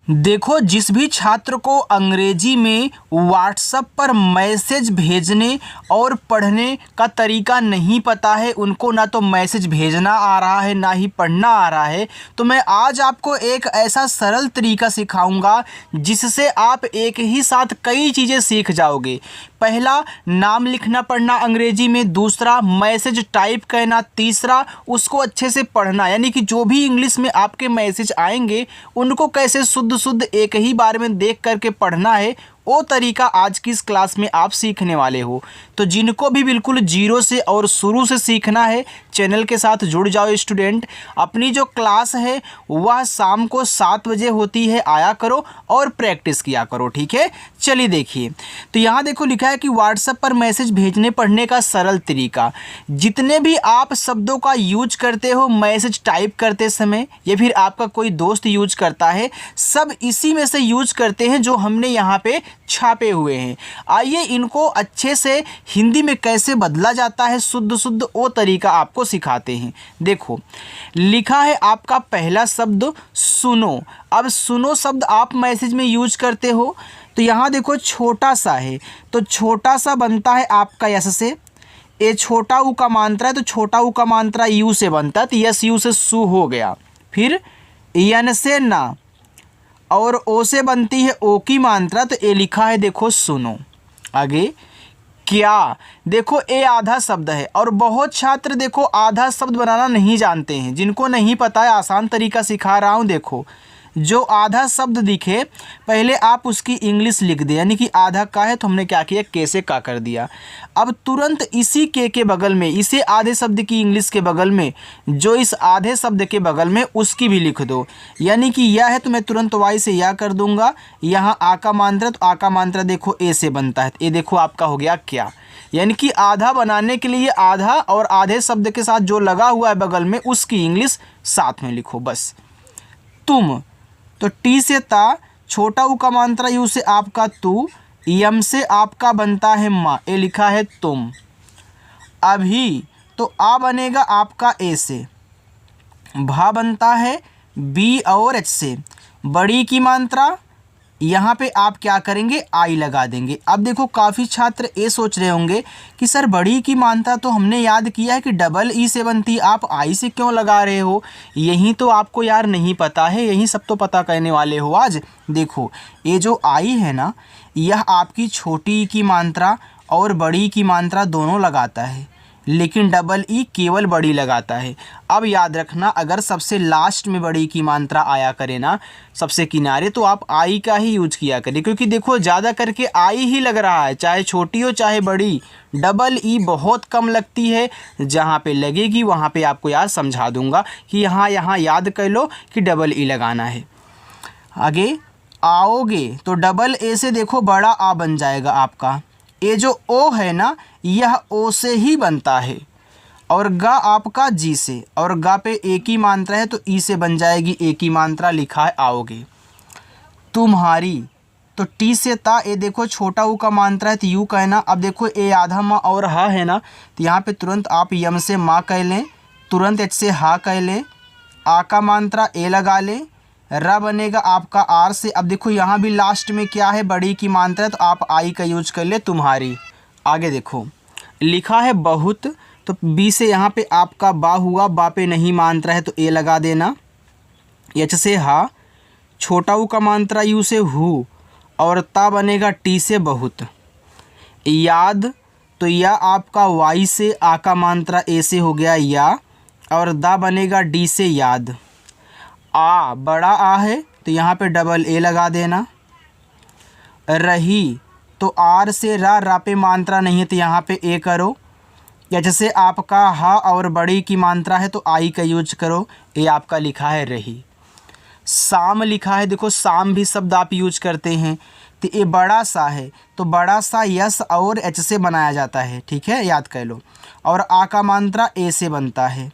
देखो, जिस भी छात्र को अंग्रेजी में व्हाट्सएप पर मैसेज भेजने और पढ़ने का तरीका नहीं पता है, उनको ना तो मैसेज भेजना आ रहा है ना ही पढ़ना आ रहा है, तो मैं आज आपको एक ऐसा सरल तरीका सिखाऊंगा जिससे आप एक ही साथ कई चीज़ें सीख जाओगे। पहला, नाम लिखना पढ़ना अंग्रेजी में। दूसरा, मैसेज टाइप करना। तीसरा, उसको अच्छे से पढ़ना, यानी कि जो भी इंग्लिश में आपके मैसेज आएंगे उनको कैसे शुद्ध शुद्ध एक ही बार में देख करके पढ़ना है, वो तरीका आज की इस क्लास में आप सीखने वाले हो। तो जिनको भी बिल्कुल जीरो से और शुरू से सीखना है, चैनल के साथ जुड़ जाओ स्टूडेंट। अपनी जो क्लास है वह शाम को 7 बजे होती है, आया करो और प्रैक्टिस किया करो, ठीक है। चलिए देखिए, तो यहाँ देखो लिखा है कि व्हाट्सएप पर मैसेज भेजने पढ़ने का सरल तरीका। जितने भी आप शब्दों का यूज करते हो मैसेज टाइप करते समय या फिर आपका कोई दोस्त यूज करता है, सब इसी में से यूज करते हैं जो हमने यहाँ पे छापे हुए हैं। आइए इनको अच्छे से हिंदी में कैसे बदला जाता है शुद्ध शुद्ध वो तरीका आपको सिखाते हैं। देखो, लिखा है आपका पहला शब्द सुनो। अब सुनो शब्द आप मैसेज में यूज करते हो, तो यहाँ देखो छोटा सा है, तो छोटा सा बनता है आपका यस से। ये छोटा ऊ का मात्रा है, तो छोटा ऊ का मात्रा यू से बनता है, तो यस यू से सु हो गया। फिर यन से ना और ओ से बनती है ओ की मात्रा, तो ए लिखा है देखो सुनो। आगे क्या, देखो ए आधा शब्द है और बहुत छात्र देखो आधा शब्द बनाना नहीं जानते हैं। जिनको नहीं पता है आसान तरीका सिखा रहा हूँ। देखो, जो आधा शब्द दिखे पहले आप उसकी इंग्लिश लिख दें, यानी कि आधा का है तो हमने क्या किया, के से का कर दिया। अब तुरंत इसी के बगल में, इसे आधे शब्द की इंग्लिश के बगल में जो इस आधे शब्द के बगल में उसकी भी लिख दो। यानी कि यह है तो मैं तुरंत वाई से या कर दूंगा। यहाँ आ का मात्रा, तो आ का मात्रा देखो ए से बनता है, ये देखो आपका हो गया क्या। यानी कि आधा बनाने के लिए आधा और आधे शब्द के साथ जो लगा हुआ है बगल में उसकी इंग्लिश साथ में लिखो बस। तुम, तो टी से ता, छोटा ऊ का मात्रा यू से आपका तू, यम से आपका बनता है माँ, ये लिखा है तुम। अभी, तो आ बनेगा आपका ए से। भा बनता है बी और एच से। बड़ी की मात्रा यहाँ पे आप क्या करेंगे, आई लगा देंगे। अब देखो काफ़ी छात्र ये सोच रहे होंगे कि सर बड़ी की मात्रा तो हमने याद किया है कि डबल ई से बनती, आप आई से क्यों लगा रहे हो। यही तो आपको यार नहीं पता है, यही सब तो पता करने वाले हो आज। देखो, ये जो आई है ना, यह आपकी छोटी ई की मात्रा और बड़ी की मात्रा दोनों लगाता है, लेकिन डबल ई केवल बड़ी लगाता है। अब याद रखना, अगर सबसे लास्ट में बड़ी की मात्रा आया करे ना सबसे किनारे, तो आप आई का ही यूज किया करें, क्योंकि देखो ज़्यादा करके आई ही लग रहा है, चाहे छोटी हो चाहे बड़ी। डबल ई बहुत कम लगती है। जहाँ पे लगेगी वहाँ पे आपको याद समझा दूंगा कि यहाँ याद कर लो कि डबल ई लगाना है। आगे आओगे, तो डबल ए से देखो बड़ा आ बन जाएगा आपका। ये जो ओ है ना, यह ओ से ही बनता है, और गा आपका जी से, और गा पे ए की मात्रा है तो ई से बन जाएगी ए की मात्रा, लिखा है आओगे। तुम्हारी, तो टी से ता, ये देखो छोटा ऊ का मात्रा है तो यू कहना। अब देखो ए आधा माँ और हा है ना, तो यहाँ पे तुरंत आप यम से माँ कह लें, तुरंत एच से हा कह लें, आ का मात्रा ए लगा लें, रा बनेगा आपका आर से। अब देखो यहाँ भी लास्ट में क्या है, बड़ी की मात्रा है तो आप आई का यूज कर ले, तुम्हारी। आगे देखो लिखा है बहुत, तो बी से यहाँ पे आपका बा हुआ, बा पे नहीं मात्रा है तो ए लगा देना। एच से हा, छोटा ऊ का मात्रा यू से हु, और ता बनेगा टी से बहुत। याद, तो या आपका वाई से, आ का मात्रा ए से हो गया या, और दा बनेगा डी से याद। आ, बड़ा आ है तो यहाँ पे डबल ए लगा देना। रही, तो आर से रा पे मात्रा नहीं है तो यहाँ पे ए करो। या जैसे आपका हा और बड़ी की मात्रा है तो आई का यूज करो, ये आपका लिखा है रही। शाम लिखा है, देखो शाम भी शब्द आप यूज करते हैं, तो ये बड़ा सा है तो बड़ा सा यस और एच से बनाया जाता है, ठीक है, याद कर लो। और आ का मात्रा ए से बनता है।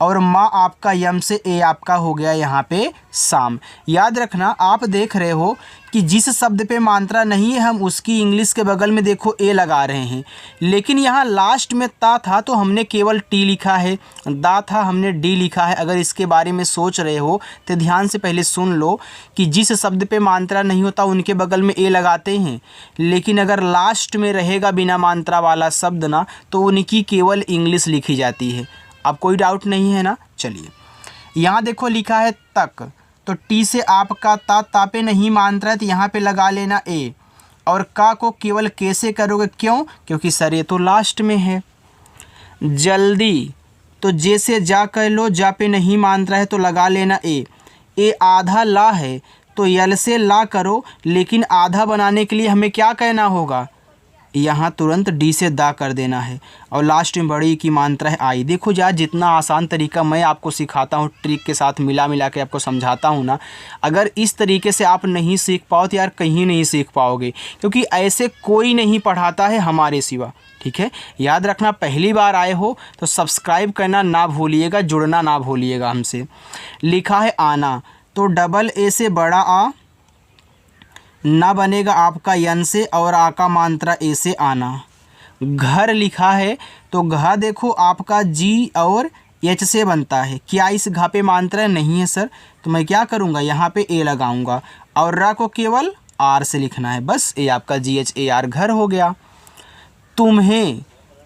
और माँ आपका यम से ए आपका हो गया यहाँ पे शाम। याद रखना, आप देख रहे हो कि जिस शब्द पे मात्रा नहीं है हम उसकी इंग्लिश के बगल में देखो ए लगा रहे हैं, लेकिन यहाँ लास्ट में ता था तो हमने केवल टी लिखा है, दा था हमने डी लिखा है। अगर इसके बारे में सोच रहे हो तो ध्यान से पहले सुन लो कि जिस शब्द पे मात्रा नहीं होता उनके बगल में ए लगाते हैं, लेकिन अगर लास्ट में रहेगा बिना मात्रा वाला शब्द ना तो उनकी केवल इंग्लिश लिखी जाती है। अब कोई डाउट नहीं है ना। चलिए यहाँ देखो लिखा है तक, तो टी से आपका ता पे नहीं मात्रा है तो यहाँ पे लगा लेना ए, और का को केवल कैसे करोगे, क्यों, क्योंकि सर ये तो लास्ट में है। जल्दी, तो जैसे जा कर लो, जा पे नहीं मात्रा है तो लगा लेना ए आधा ला है तो यल से ला करो, लेकिन आधा बनाने के लिए हमें क्या कहना होगा, यहाँ तुरंत डी से दा कर देना है, और लास्ट में बड़ी की मात्रा है आई। देखो यार, जितना आसान तरीका मैं आपको सिखाता हूँ, ट्रिक के साथ मिला के आपको समझाता हूँ ना, अगर इस तरीके से आप नहीं सीख पाओ तो यार कहीं नहीं सीख पाओगे, क्योंकि ऐसे कोई नहीं पढ़ाता है हमारे सिवा। ठीक है, याद रखना, पहली बार आए हो तो सब्सक्राइब करना ना भूलिएगा, जुड़ना ना भूलिएगा हमसे। लिखा है आना, तो डबल ए से बड़ा आ ना बनेगा आपका यन से, और आ का मात्रा ए से आना। घर लिखा है तो घा देखो आपका जी और एच से बनता है, क्या इस घा पे मात्रा नहीं है सर, तो मैं क्या करूँगा, यहाँ पे ए लगाऊंगा, और रा को केवल आर से लिखना है, बस ये आपका GHAR घर हो गया। तुम्हें,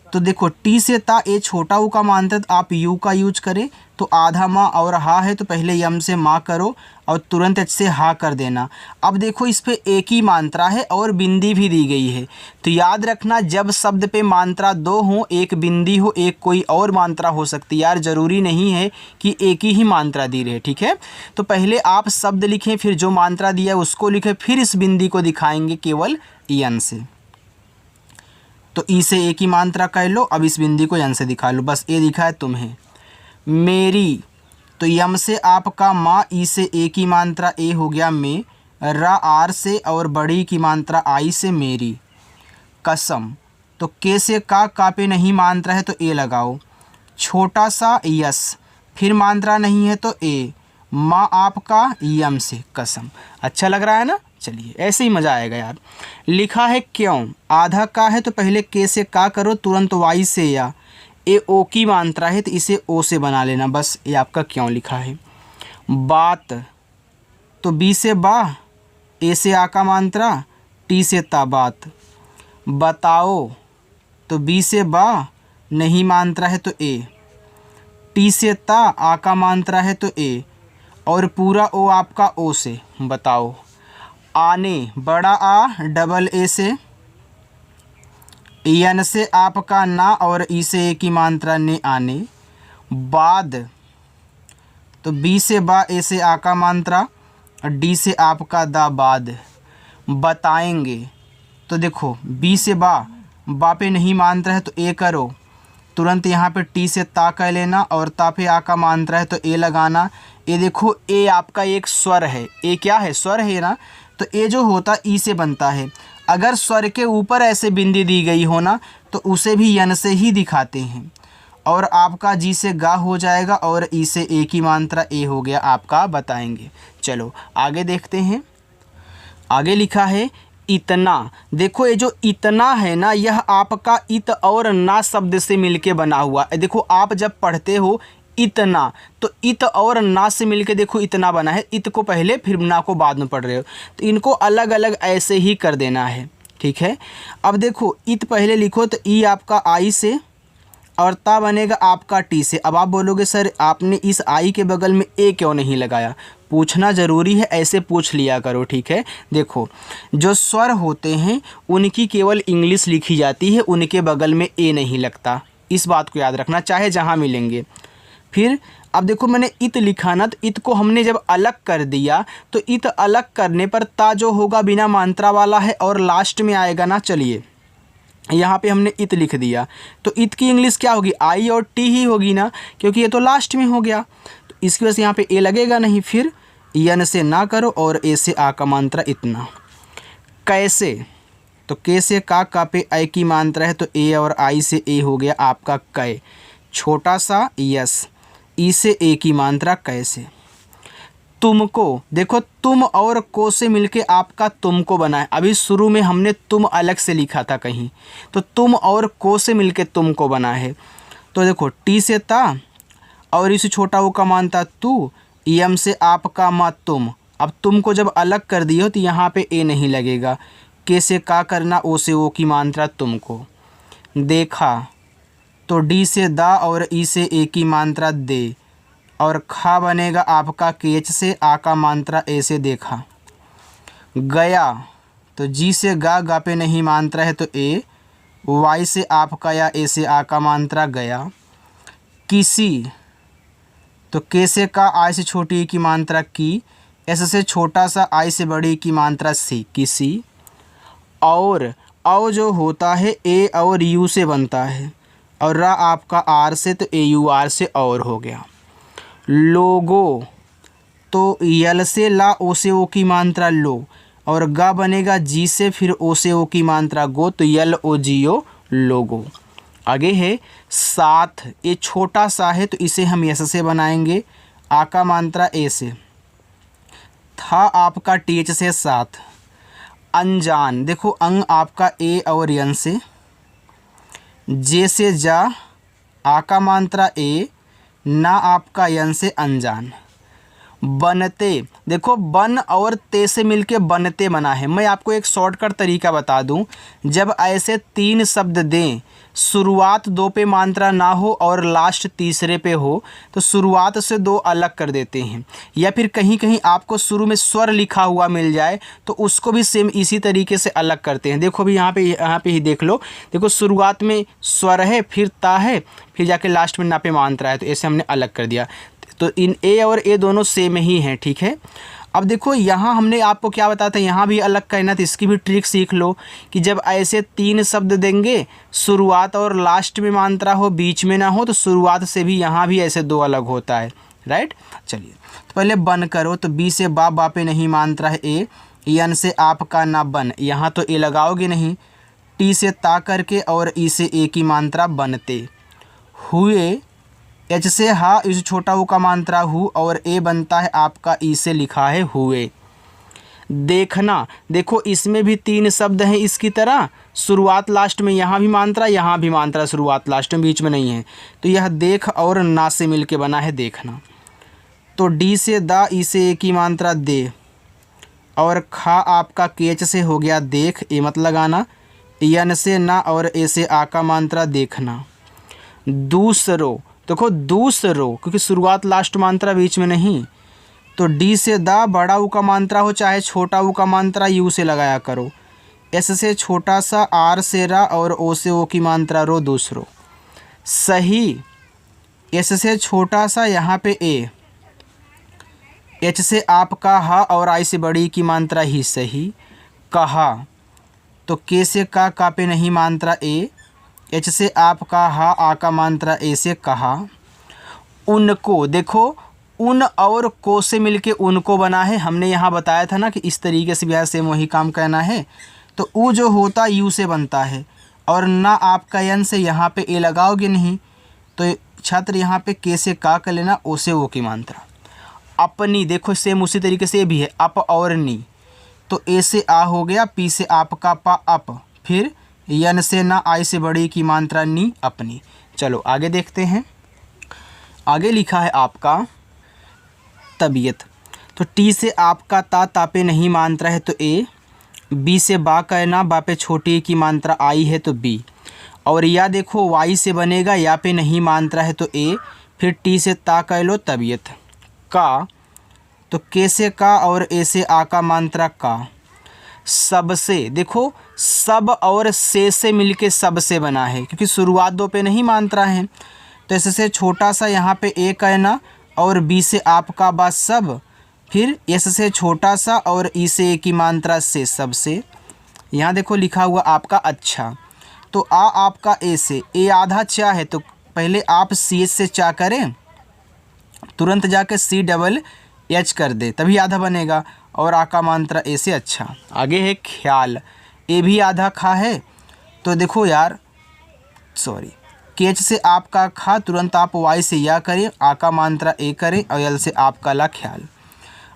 तो देखो टी से ता ए छोटा ऊ का मात्रा, तो आप यू का यूज करें तो आधा माँ, और हा है तो पहले यम से माँ करो और तुरंत एच से हा कर देना। अब देखो इस पे एक ही मात्रा है और बिंदी भी दी गई है, तो याद रखना जब शब्द पे मात्रा दो हो, एक बिंदी हो, एक कोई और मात्रा हो सकती है, यार ज़रूरी नहीं है कि एक ही मात्रा दी रहे। ठीक है, तो पहले आप शब्द लिखें, फिर जो मात्रा दिया है उसको लिखें, फिर इस बिंदी को दिखाएंगे केवल यन से। तो ई से एक ही मात्रा कह लो, अब इस बिंदी को यन से दिखा लो, बस ए दिखा है तुम्हें। मेरी, तो यम से आपका माँ, ई से एक ही मात्रा ए हो गया में, रा आर से और बड़ी की मात्रा आई से मेरी। कसम, तो के से का पे नहीं मात्रा है तो ए लगाओ। छोटा सा यस, फिर मात्रा नहीं है तो ए, माँ आपका यम से कसम। अच्छा लग रहा है ना। चलिए ऐसे ही मज़ा आएगा यार। लिखा है क्यों, आधा का है तो पहले के से का करो, तुरंत वाई से या, ए ओ की मात्रा है तो इसे ओ से बना लेना, बस ये आपका क्यों लिखा है। बात, तो बी से बा, ए से आ का मात्रा, टी से ता बात। बताओ, तो बी से बा नहीं मात्रा है तो ए, टी से ता आ का मात्रा है तो ए, और पूरा ओ आपका ओ से बताओ। आने, बड़ा आ डबल ए से, यन से आपका ना और ई से एक ही मात्रा ने आने। बाद, तो बी से बा, ए से आ का मात्रा, और डी से आपका दा बाद। बताएंगे, तो देखो बी से बा पे नहीं मात्रा है तो ए करो, तुरंत यहाँ पे टी से ता कह लेना, और ता पे आ का मात्रा है तो ए लगाना। ये देखो ए आपका एक स्वर है, ए क्या है, स्वर है ना, तो ए जो होता ई से बनता है। अगर स्वर के ऊपर ऐसे बिंदी दी गई हो ना तो उसे भी यन से ही दिखाते हैं, और आपका जी से गा हो जाएगा और ई से एक ही मात्रा ए हो गया आपका। बताएंगे, चलो आगे देखते हैं। आगे लिखा है इतना, देखो ये जो इतना है ना, यह आपका इत और ना शब्द से मिलके बना हुआ है। देखो आप जब पढ़ते हो इतना, तो इत और ना से मिलके देखो इतना बना है, इत को पहले फिर ना को बाद में पढ़ रहे हो, तो इनको अलग अलग ऐसे ही कर देना है। ठीक है, अब देखो इत पहले लिखो तो ई आपका आई से, और ता बनेगा आपका टी से। अब आप बोलोगे सर आपने इस आई के बगल में ए क्यों नहीं लगाया, पूछना ज़रूरी है, ऐसे पूछ लिया करो। ठीक है, देखो जो स्वर होते हैं उनकी केवल इंग्लिश लिखी जाती है, उनके बगल में ए नहीं लगता, इस बात को याद रखना, चाहे जहाँ मिलेंगे। फिर अब देखो मैंने इत लिखा ना, तो इत को हमने जब अलग कर दिया तो इत अलग करने पर ता जो होगा बिना मात्रा वाला है और लास्ट में आएगा ना। चलिए यहाँ पे हमने इत लिख दिया, तो इत की इंग्लिश क्या होगी, आई और टी ही होगी ना, क्योंकि ये तो लास्ट में हो गया, तो इसकी वजह से यहाँ पे ए लगेगा नहीं। फिर यन से ना करो और ए से आ का मात्रा इतना। कैसे, तो के से का पे आई की मात्रा है तो ए और आई से ए हो गया आपका कै। छोटा सा यस, ई से ए की मात्रा कैसे। तुमको देखो, तुम और को से मिलके आपका तुमको बना है। अभी शुरू में हमने तुम अलग से लिखा था कहीं, तो तुम और को से मिलके तुमको बना है। तो देखो टी से ता और इस छोटा वो का मान था तू, यम से आपका मा तुम। अब तुम को जब अलग कर दिए हो तो यहाँ पे ए नहीं लगेगा। के से का करना, ओ से ओ की मात्रा तुमको। देखा तो डी से दा और ई से ए की मात्रा दे, और खा बनेगा आपका केच से आ का मात्रा ए से देखा। गया तो जी से गा पे नहीं मात्रा है तो ए, वाई से आपका या ए से आ का मात्रा गया। किसी तो के से का आई से छोटी की मात्रा की, एस से छोटा सा आई से बड़ी की मात्रा सी, किसी। और औ जो होता है ए और यू से बनता है, और रा आपका आर से, तो ए यू आर से और हो गया। लोगो तो यल से ला ओ से ओ की मात्रा लो, और गा बनेगा जी से फिर ओ से ओ की मात्रा गो, तो यल ओ जी ओ लोगो। आगे है साथ, ये छोटा सा है तो इसे हम यस से बनाएंगे, आ का मात्रा ए से। था आपका टीच से साथ। अनजान देखो अंग आपका ए और यन से, जे से जा आ का मात्रा ए, ना आपका यन से अनजान। बनते देखो बन और ते से मिलके बनते बना है। मैं आपको एक शॉर्टकट तरीका बता दूं, जब ऐसे 3 शब्द दें, शुरुआत 2 पे मात्रा ना हो और लास्ट तीसरे पे हो, तो शुरुआत से 2 अलग कर देते हैं। या फिर कहीं कहीं आपको शुरू में स्वर लिखा हुआ मिल जाए तो उसको भी सेम इसी तरीके से अलग करते हैं। देखो भी यहाँ पे ही देख लो, देखो शुरुआत में स्वर है, फिर ता है, फिर जाके लास्ट में ना पे मात्रा है, तो ऐसे हमने अलग कर दिया। तो इन ए और ए दोनों सेम ही हैं, ठीक है। अब देखो यहाँ हमने आपको क्या बताया था, यहाँ भी अलग करना, तो इसकी भी ट्रिक सीख लो कि जब ऐसे 3 शब्द देंगे, शुरुआत और लास्ट में मात्रा हो, बीच में ना हो, तो शुरुआत से भी यहाँ भी ऐसे 2 अलग होता है, राइट। चलिए तो पहले बन करो, तो बी से बा पे नहीं मात्रा है ए, यन से आपका ना बन, यहाँ तो ए लगाओगे नहीं। टी से ता करके और ई से ए की मात्रा बनते। हुए एच से हा, इस छोटा ऊ का मात्रा हु, और ए बनता है आपका ई से लिखा है हुए। देखना देखो इसमें भी 3 शब्द हैं इसकी तरह, शुरुआत लास्ट में, यहाँ भी मात्रा शुरुआत लास्ट में, बीच में नहीं है, तो यह देख और ना से मिलके बना है देखना। तो डी से दा, ई से ए की मात्रा दे, और खा आपका केच से हो गया देख, ए मत लगाना। यन से ना और ए से आ का मात्रा देखना। दूसरो देखो दूसरो, क्योंकि शुरुआत लास्ट मात्रा बीच में नहीं, तो डी से दा, बड़ा ऊ का मात्रा हो चाहे छोटा ऊ का मात्रा यू से लगाया करो। एस से छोटा सा, आर से रा, और ओ से ओ की मात्रा रो, दूसरो। सही एस से छोटा सा यहाँ पे ए, एच से आपका हा और आई से बड़ी की मात्रा ही, सही। कहा तो के से का पे नहीं मात्रा ए, एच से आपका हा, आ का मात्रा ए से कहा। उनको देखो उन और को से मिलके उनको बना है। हमने यहाँ बताया था ना कि इस तरीके से भी सेम वही काम करना है। तो ऊ जो होता यू से बनता है, और ना आपका यन से यहाँ पे ए लगाओगे नहीं, तो छात्र यहाँ पे के से का कर लेना, ओ से ओ की मात्रा। अपनी देखो सेम उसी तरीके से भी है, अप और नी, तो ए से आ हो गया, पी से आपका पा अप, फिर यन से ना, आई से बड़ी की मात्रा नी, अपनी। चलो आगे देखते हैं। आगे लिखा है आपका तबीयत, तो टी से आपका ता पे नहीं मात्रा है तो ए, बी से बा कहना, बा पे छोटी की मात्रा आई है तो बी, और या देखो वाई से बनेगा, या पे नहीं मात्रा है तो ए, फिर टी से ता कह लो तबीयत। का तो के से का और ए से आ का मात्रा का। सबसे देखो सब और से मिलके सबसे बना है, क्योंकि शुरुआत 2 पे नहीं मात्रा है, तो ऐसे छोटा सा यहाँ पे ए कहना, और बी से आपका बा सब, फिर एस से छोटा सा और ई से ए की मात्रा से सबसे। यहाँ देखो लिखा हुआ आपका अच्छा, तो आ आपका ए से, ए आधा चा है, तो पहले आप सी एच से चा करें, तुरंत जाके सी डबल एच कर दे, तभी आधा बनेगा, और आ का मात्रा ए से अच्छा। आगे है ख्याल, ए भी आधा खा है, तो देखो यार सॉरी, केच से आपका खा, तुरंत आप वाई से या करें, आ का मात्रा ए करें और यल से आपका ला ख्याल।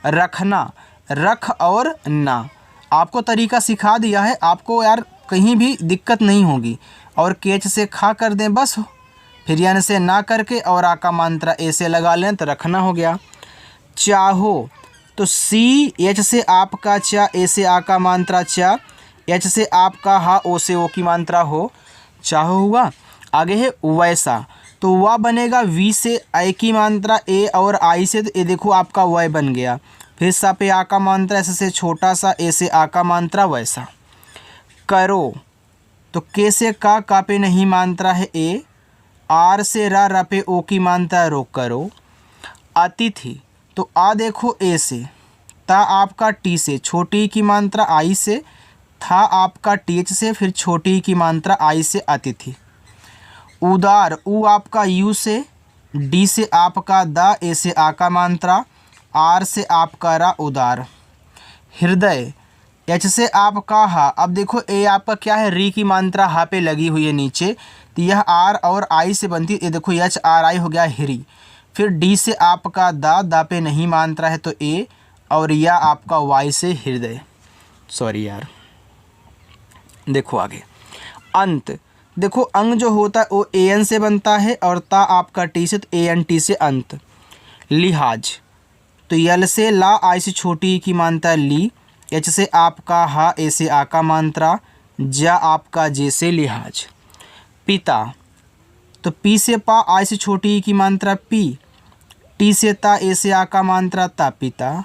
रखना, रख और ना, आपको तरीका सिखा दिया है, आपको यार कहीं भी दिक्कत नहीं होगी। और केच से खा कर दें बस, फिर यन से ना करके और आ का मात्रा ए से लगा लें तो रखना हो गया। चाहो, तो सी एच से आपका चा, ए से आ का मात्रा चा, एच से आपका हा, ओ से ओ की मात्रा हो, चाहो हुआ। आगे है वैसा, तो वह बनेगा वी से आई की मात्रा ए और आई से, तो ये देखो आपका वह बन गया। फिर सा पे आ का मात्रा, ऐसे से छोटा सा, ए से आ का मात्रा वैसा। करो, तो के से का पे नहीं मात्रा है ए, आर से रा पे ओ की मात्रा रो, करो। अतिथि, तो आ देखो ए से, ता आपका टी से, छोटी की मात्रा आई से, था आपका टीच से, फिर छोटी की मात्रा आई से अतिथि। उदार, ऊ आपका यू से, डी से आपका दा, ए से आ का मात्रा, आर से आपका रा, उदार। हृदय, एच से आपका हा, अब देखो ए आपका क्या है, री की मात्रा हा पे लगी हुई है नीचे, तो यह आर और आई से बनती है, ये देखो एच आर आई हो गया हिरी। फिर डी से आपका दा पे नहीं मात्रा है तो ए, और या आपका वाई से हृदय। सॉरी यार, देखो आगे अंत, देखो अंग जो होता है वो ए एन से बनता है और ता आपका टी से, तो ए एन टी से अंत। लिहाज, तो यल से ला, आई से छोटी की मात्रा ली, एच से आपका हा, ए से आ का मात्रा, जा आपका जे से लिहाज। पिता, तो पी से पा, आई से छोटी की मात्रा पी, टी से ता, ए से आ का मात्रा ता, पिता।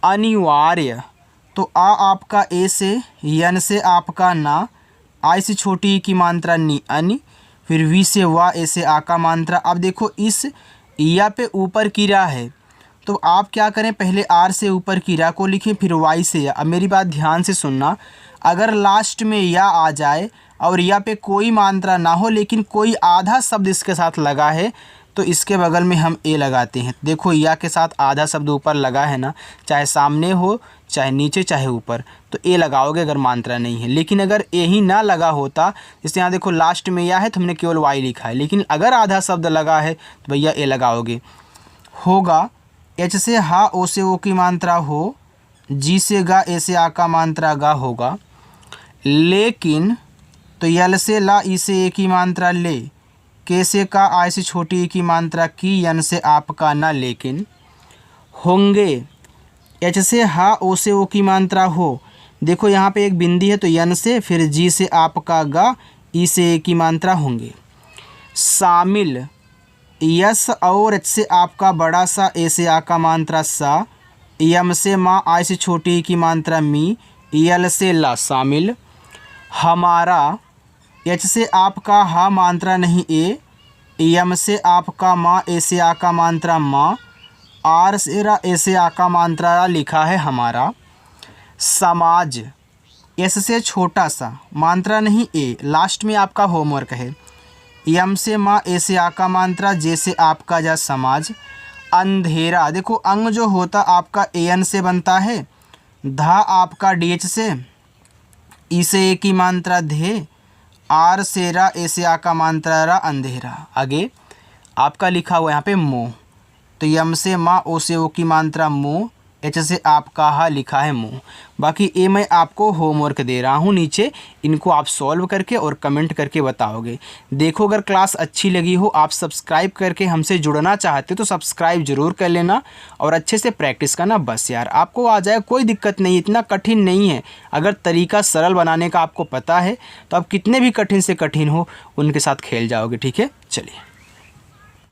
अनिवार्य, तो आ आपका ए से, यन से आपका ना, आई से छोटी की मात्रा नी, अनि, फिर वी से वा, ए से आ का मात्रा। अब देखो इस या पे ऊपर की रा है, तो आप क्या करें, पहले आर से ऊपर की रा को लिखें, फिर वाई से या। अब मेरी बात ध्यान से सुनना, अगर लास्ट में या आ जाए और या पे कोई मात्रा ना हो लेकिन कोई आधा शब्द इसके साथ लगा है, तो इसके बगल में हम ए लगाते हैं। देखो या के साथ आधा शब्द ऊपर लगा है ना, चाहे सामने हो, चाहे नीचे, चाहे ऊपर, तो ए लगाओगे अगर मात्रा नहीं है। लेकिन अगर ए ही ना लगा होता, जैसे यहाँ देखो लास्ट में या है तो हमने केवल वाई लिखा है, लेकिन अगर आधा शब्द लगा है तो भैया ए लगाओगे। होगा, एच से हा, ओ से ओ की मात्रा हो, जी से गा, ए से आ का मात्रा गा, होगा। लेकिन, तो यल से ला, ई से ए की मात्रा ले, के से का, आई से छोटी ई की मात्रा की, यन से आपका ना, लेकिन। होंगे, एच से हा, ओ से ओ की मात्रा हो, देखो यहाँ पे एक बिंदी है तो यन से, फिर जी से आपका गा, ई से ए की मात्रा होंगे। शामिल, यस और एच से आपका बड़ा सा, ए से आ का मात्रा सा, यम से माँ, आई से छोटी की मात्रा मी, यल से ला, शामिल। हमारा, एच से आपका हा, मात्रा नहीं ए, यम से आपका माँ, ए से आ का मात्रा माँ, आर से रा, ए से आ का मात्रा रा, लिखा है हमारा। समाज, एस से छोटा सा, मात्रा नहीं ए, लास्ट में आपका होमवर्क है। यम से माँ, ए से आ का मात्रा, जे से आपका जा, समाज। अंधेरा, देखो अंग जो होता आपका ए एन से बनता है, धा आपका डी एच से, ई से ए की मात्रा धे, आर से रा, ए से आ का मात्रा रा, अंधेरा। आगे आपका लिखा हुआ यहाँ पे मोह, तो यम से माँ, ओ से ओ की मात्रा मोह, एच से आपका हा, लिखा है मुँह। बाकी ये मैं आपको होमवर्क दे रहा हूँ नीचे, इनको आप सॉल्व करके और कमेंट करके बताओगे। देखो अगर क्लास अच्छी लगी हो, आप सब्सक्राइब करके हमसे जुड़ना चाहते तो सब्सक्राइब ज़रूर कर लेना और अच्छे से प्रैक्टिस करना। बस यार आपको आ जाए, कोई दिक्कत नहीं, इतना कठिन नहीं है। अगर तरीका सरल बनाने का आपको पता है तो आप कितने भी कठिन से कठिन हो उनके साथ खेल जाओगे। ठीक है, चलिए।